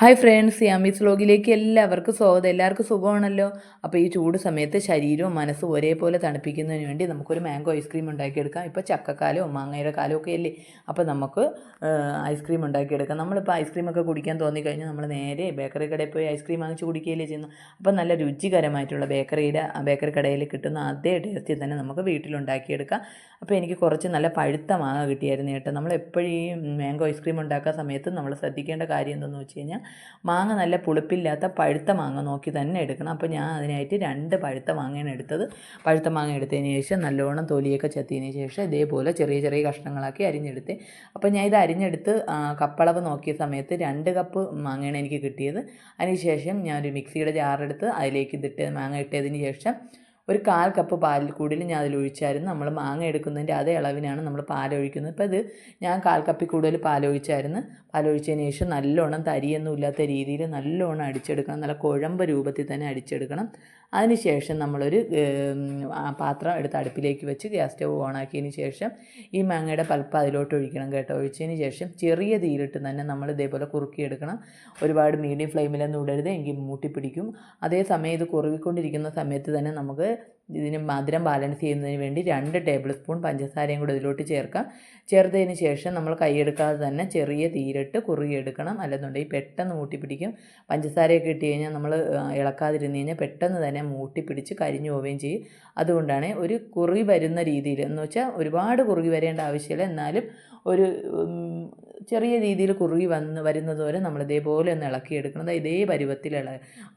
Hi friends, Yami's വ്ലോഗിലേക്ക് എല്ലാവർക്കും സ്വാഗതം. എല്ലാവർക്കും സുഖമാണല്ലോ. അപ്പോൾ ഈ ചൂട് സമയത്ത് ശരീരവും മനസ്സും ഒരേപോലെ തണുപ്പിക്കുന്നതിന് വേണ്ടി നമുക്കൊരു മാംഗോ ഐസ്ക്രീം ഉണ്ടാക്കിയെടുക്കാം. ഇപ്പോൾ ചക്കക്കാലവും മാങ്ങയുടെ കാലമൊക്കെ അല്ലേ, അപ്പോൾ നമുക്ക് ഐസ്ക്രീം ഉണ്ടാക്കിയെടുക്കാം. നമ്മളിപ്പോൾ ഐസ്ക്രീമൊക്കെ കുടിക്കാൻ തോന്നിക്കഴിഞ്ഞാൽ നമ്മൾ നേരെ ബേക്കറി കടയിൽ പോയി ഐസ്ക്രീം വാങ്ങിച്ച് കുടിക്കുകയല്ലേ ചെയ്യുന്നു. അപ്പോൾ നല്ല രുചികരമായിട്ടുള്ള ബേക്കറി കടയിൽ കിട്ടുന്ന അതേ ടേസ്റ്റിൽ തന്നെ നമുക്ക് വീട്ടിലുണ്ടാക്കിയെടുക്കാം. അപ്പോൾ എനിക്ക് കുറച്ച് നല്ല പഴുത്ത മാങ്ങ കിട്ടിയായിരുന്നു കേട്ടോ. നമ്മളെപ്പോഴും ഈ മാംഗോ ഐസ്ക്രീം ഉണ്ടാക്കുന്ന സമയത്ത് നമ്മൾ ശ്രദ്ധിക്കേണ്ട കാര്യം എന്തെന്ന് വെച്ച് കഴിഞ്ഞാൽ മാങ്ങ നല്ല പുളിപ്പില്ലാത്ത പഴുത്ത മാങ്ങ നോക്കി തന്നെ എടുക്കണം. അപ്പോൾ ഞാൻ അതിനായിട്ട് 2 പഴുത്ത മാങ്ങയാണ് എടുത്തത്. പഴുത്ത മാങ്ങ എടുത്തതിന് ശേഷം നല്ലോണം തൊലിയൊക്കെ ചെത്തിയതിന് ശേഷം ഇതേപോലെ ചെറിയ ചെറിയ കഷ്ണങ്ങളാക്കി അരിഞ്ഞെടുത്ത്. അപ്പോൾ ഞാൻ ഇത് അരിഞ്ഞെടുത്ത് കപ്പളവ് നോക്കിയ സമയത്ത് 2 കപ്പ് മാങ്ങയാണ് എനിക്ക് കിട്ടിയത്. അതിനുശേഷം ഞാനൊരു മിക്സിയുടെ ജാറെടുത്ത് അതിലേക്ക് മാങ്ങ ഇട്ടതിന് ശേഷം ഒരു 1/4 കപ്പ് പാലിൽ കൂടുതൽ ഞാൻ അതിലൊഴിച്ചായിരുന്നു. നമ്മൾ മാങ്ങ എടുക്കുന്നതിൻ്റെ അതേ അളവിനാണ് നമ്മൾ പാലൊഴിക്കുന്നത്. ഇപ്പോൾ ഇത് ഞാൻ 1/4 കപ്പിൽ കൂടുതൽ പാലൊഴിച്ചായിരുന്നു. പാലൊഴിച്ചതിന് ശേഷം നല്ലോണം തരിയൊന്നും ഇല്ലാത്ത രീതിയിൽ നല്ലോണം അടിച്ചെടുക്കണം. നല്ല കുഴമ്പ് രൂപത്തിൽ തന്നെ അടിച്ചെടുക്കണം. അതിനുശേഷം നമ്മളൊരു പാത്രം എടുത്ത് അടുപ്പിലേക്ക് വെച്ച് ഗ്യാസ് സ്റ്റവ് ഓണാക്കിയതിന് ശേഷം ഈ മാങ്ങയുടെ പൾപ്പ് അതിലോട്ട് ഒഴിക്കണം കേട്ടോ. ഒഴിച്ചതിന് ശേഷം ചെറിയ തീയിലിട്ട് തന്നെ നമ്മൾ ഇതേപോലെ കുറുക്കിയെടുക്കണം. ഒരുപാട് മീഡിയം ഫ്ലെയിമിലൊന്നും ഇടരുത്, എങ്കിൽ മൂട്ടിപ്പിടിക്കും. അതേസമയം ഇത് കുറുകിക്കൊണ്ടിരിക്കുന്ന സമയത്ത് തന്നെ നമുക്ക് ഇതിന് മധുരം ബാലൻസ് ചെയ്യുന്നതിന് വേണ്ടി 2 ടേബിൾ സ്പൂൺ പഞ്ചസാരയും കൂടെ ഇതിലോട്ട് ചേർക്കാം. ചേർത്തതിന് ശേഷം നമ്മൾ കൈയെടുക്കാതെ തന്നെ ചെറിയ തീയിലിട്ട് കുറുകിയെടുക്കണം. അല്ലെന്നുണ്ടെങ്കിൽ പെട്ടെന്ന് മൂട്ടിപ്പിടിക്കും. പഞ്ചസാരയൊക്കെ ഇട്ട് കഴിഞ്ഞാൽ നമ്മൾ ഇളക്കാതിരുന്ന് കഴിഞ്ഞാൽ പെട്ടെന്ന് തന്നെ മൂട്ടിപ്പിടിച്ച് കരിഞ്ഞു പോവുകയും ചെയ്യും. അതുകൊണ്ടാണ് ഒരു കുറുകി വരുന്ന രീതിയിൽ, എന്ന് വെച്ചാൽ ഒരുപാട് കുറുകി വരേണ്ട ആവശ്യമില്ല, എന്നാലും ഒരു ചെറിയ രീതിയിൽ കുറുകി വരുന്നത് വരെ നമ്മൾ ഇതേപോലെ ഒന്ന് ഇളക്കിയെടുക്കണം. ഇതേ പരുവത്തിൽ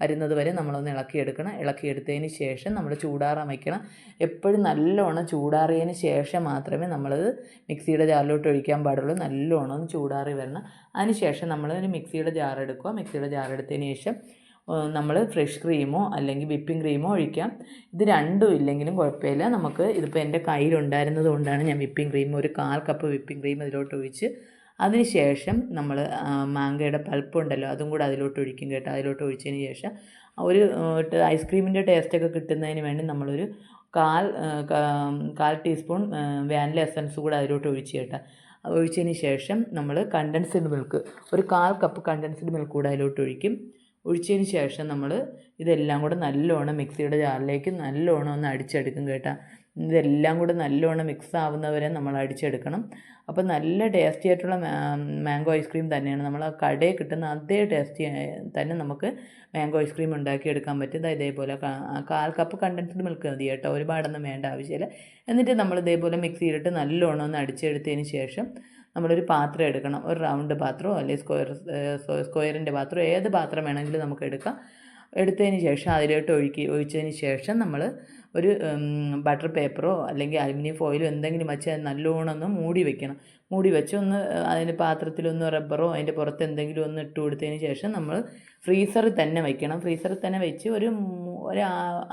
വരുന്നത് വരെ നമ്മളൊന്ന് ഇളക്കിയെടുക്കണം. ഇളക്കിയെടുത്തതിന് ശേഷം നമ്മൾ ചൂടാറാൻ വയ്ക്കണം. എപ്പോഴും നല്ലോണം ചൂടാറിയതിന് ശേഷം മാത്രമേ നമ്മളത് മിക്സിയുടെ ജാറിലോട്ട് ഒഴിക്കാൻ പാടുള്ളൂ. നല്ലോണം ഒന്ന് ചൂടാറി വരണം. അതിന് ശേഷം നമ്മളൊരു മിക്സിയുടെ ജാർ എടുക്കുക. മിക്സിയുടെ ജാർ എടുത്തതിന് ശേഷം നമ്മൾ ഫ്രഷ് ക്രീമോ അല്ലെങ്കിൽ വിപ്പിംഗ് ക്രീമോ ഒഴിക്കാം. ഇത് രണ്ടും ഇല്ലെങ്കിലും കുഴപ്പമില്ല. നമുക്ക് ഇതിപ്പോൾ എൻ്റെ കയ്യിലുണ്ടായിരുന്നത് കൊണ്ടാണ് ഞാൻ വിപ്പിംഗ് ക്രീം ഒരു 1/4 കപ്പ് വിപ്പിംഗ് ക്രീം ഇതിലോട്ട് ഒഴിച്ച് അതിന് ശേഷം നമ്മൾ മാങ്ങയുടെ പൾപ്പുണ്ടല്ലോ അതും കൂടെ അതിലോട്ട് ഒഴിക്കും കേട്ടോ. അതിലോട്ട് ഒഴിച്ചതിന് ശേഷം ഒരു ഐസ്ക്രീമിൻ്റെ ടേസ്റ്റൊക്കെ കിട്ടുന്നതിന് വേണ്ടി നമ്മളൊരു 1/4 ടീസ്പൂൺ വാനില എസൻസ് കൂടെ അതിലോട്ട് ഒഴിച്ച് കേട്ടോ. ഒഴിച്ചതിന് ശേഷം നമ്മൾ കണ്ടൻസ്ഡ് മിൽക്ക് ഒരു 1/4 കപ്പ് കണ്ടൻസ്ഡ് മിൽക്ക് കൂടെ അതിലോട്ട് ഒഴിക്കും. ഒഴിച്ചതിന് ശേഷം നമ്മൾ ഇതെല്ലാം കൂടെ നല്ലോണം മിക്സിയുടെ ജാറിലേക്ക് നല്ലോണം ഒന്ന് അടിച്ചെടുക്കും കേട്ടോ. ഇതെല്ലാം കൂടെ നല്ലോണം മിക്സ് ആവുന്നവരെ നമ്മൾ അടിച്ചെടുക്കണം. അപ്പോൾ നല്ല ടേസ്റ്റി ആയിട്ടുള്ള മാംഗോ ഐസ്ക്രീം തന്നെയാണ്. നമ്മൾ ആ കടയിൽ കിട്ടുന്ന അതേ ടേസ്റ്റി തന്നെ നമുക്ക് മാംഗോ ഐസ്ക്രീം ഉണ്ടാക്കിയെടുക്കാൻ പറ്റും. ഇതേപോലെ 1/4 കപ്പ് കണ്ടൻസ്ഡ് മിൽക്ക് മതി കേട്ടോ, ഒരുപാടൊന്നും വേണ്ട ആവശ്യമില്ല. എന്നിട്ട് നമ്മൾ ഇതേപോലെ മിക്സിയിലിട്ട് നല്ലോണം ഒന്ന് അടിച്ചെടുത്തതിന് ശേഷം നമ്മളൊരു പാത്രം എടുക്കണം. ഒരു റൗണ്ട് പാത്രമോ അല്ലെങ്കിൽ സ്ക്വയറിൻ്റെ പാത്രമോ ഏത് പാത്രം വേണമെങ്കിലും നമുക്ക് എടുക്കാം. എടുത്തതിന് ശേഷം അതിലോട്ട് ഒഴിച്ചതിന് ശേഷം നമ്മൾ ഒരു ബട്ടർ പേപ്പറോ അല്ലെങ്കിൽ അലുമിനിയം ഫോയിലോ എന്തെങ്കിലും വെച്ച് നല്ലോണം ഒന്ന് മൂടി വെക്കണം. മൂടി വെച്ച് ഒന്ന് അതിന് പാത്രത്തിലൊന്ന് റബ്ബറോ അതിൻ്റെ പുറത്ത് എന്തെങ്കിലും ഒന്ന് ഇട്ട് കൊടുത്തതിന് ശേഷം നമ്മൾ ഫ്രീസറിൽ തന്നെ വയ്ക്കണം. ഫ്രീസറിൽ തന്നെ വെച്ച് ഒരു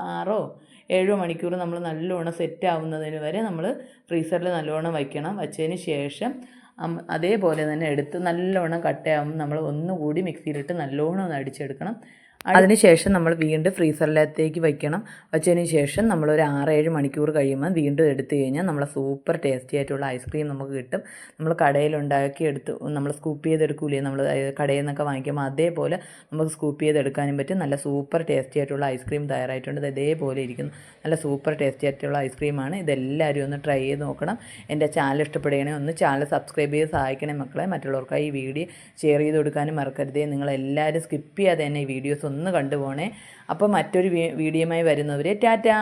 6-7 മണിക്കൂർ നമ്മൾ നല്ലോണം സെറ്റ് ആവുന്നതിന് വരെ നമ്മൾ ഫ്രീസറിൽ നല്ലോണം വയ്ക്കണം. വച്ചതിന് ശേഷം അതേപോലെ തന്നെ എടുത്ത് നല്ലോണം കട്ടയാകുമ്പോൾ നമ്മൾ ഒന്നുകൂടി മിക്സിയിലിട്ട് നല്ലോണം ഒന്ന് അടിച്ചെടുക്കണം. അതിനുശേഷം നമ്മൾ വീണ്ടും ഫ്രീസറിലത്തേക്ക് വയ്ക്കണം. വച്ചതിന് ശേഷം നമ്മളൊരു 6-7 മണിക്കൂർ കഴിയുമ്പോൾ വീണ്ടും എടുത്തു കഴിഞ്ഞാൽ നമ്മളെ സൂപ്പർ ടേസ്റ്റി ആയിട്ടുള്ള ഐസ്ക്രീം നമുക്ക് കിട്ടും. നമ്മൾ കടയിലുണ്ടാക്കി നമ്മൾ സ്കൂപ്പ് ചെയ്തെടുക്കൂലേ, നമ്മൾ കടയിൽ നിന്നൊക്കെ വാങ്ങിക്കുമ്പോൾ അതേപോലെ നമുക്ക് സ്കൂപ്പ് ചെയ്തെടുക്കാനും പറ്റും. നല്ല സൂപ്പർ ടേസ്റ്റി ആയിട്ടുള്ള ഐസ്ക്രീം തയ്യാറായിട്ടുണ്ട്. ഇതേപോലെ ഇരിക്കുന്നു. നല്ല സൂപ്പർ ടേസ്റ്റി ആയിട്ടുള്ള ഐസ്ക്രീമാണ്. ഇതെല്ലാവരും ഒന്ന് ട്രൈ ചെയ്ത് നോക്കണം. എൻ്റെ ചാനൽ ഇഷ്ടപ്പെടുകയാണെങ്കിൽ ഒന്ന് ചാനൽ സബ്സ്ക്രൈബ് ചെയ്ത് സഹായിക്കണേ മക്കളെ. മറ്റുള്ളവർക്കായി ഈ വീഡിയോ ഷെയർ ചെയ്ത് കൊടുക്കാനും മറക്കരുതേ. നിങ്ങളെല്ലാവരും സ്കിപ്പ് ചെയ്യാതെ തന്നെ ഈ വീഡിയോസ് ഒന്ന് കണ്ടുപോകണേ. അപ്പോൾ മറ്റൊരു വീഡിയോയുമായി വരുന്നവരെ ടാറ്റാ.